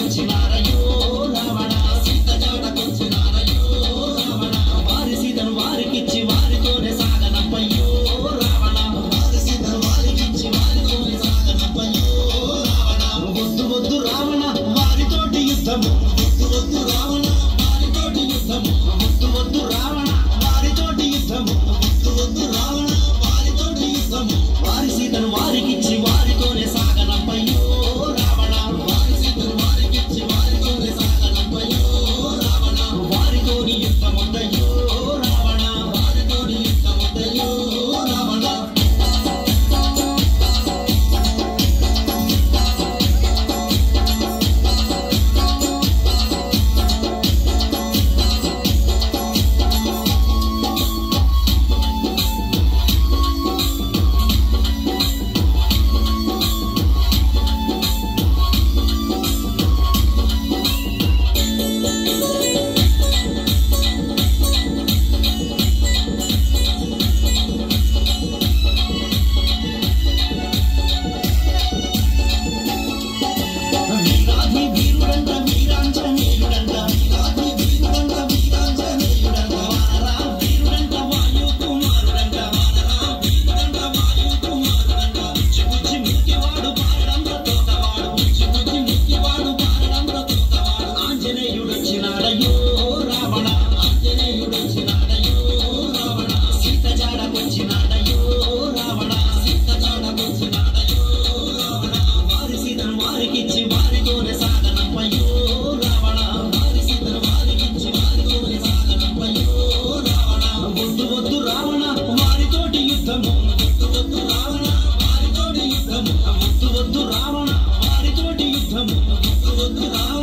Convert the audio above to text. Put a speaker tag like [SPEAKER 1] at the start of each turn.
[SPEAKER 1] జాడకొచ్చినారయ్యో రావణ సీత జాడకొచ్చినారయ్యో రావణ వారి సీతను వారికిచ్చి వారితోనే సాగనప్పయ్యో రావణ వారి సీతను వారికిచ్చి వారితోనే సాగనప్పయ్యో రావణ వద్దు వద్దు రావణ వారితోటి యుద్ధము వద్దు వద్దు రావణ వారితోటి యుద్ధము వద్దు వద్దు రావణ వారితోటి యుద్ధము వద్దు వద్దు రావణ వారితోటి యుద్ధము వారి సీతను వారికిచ్చి వారితోనే సాగనప్పయ్యో రావణ వారి సీతను వారికిచ్చి వారితోనే సాగనప్పయ్యో రావణ వారితోని యుద్ధముందయ్యో రావణ వారితోని యుద్ధముందయ్యో రావణ వద్దు రావణ వారితోటి యుద్ధము వద్దు రావణ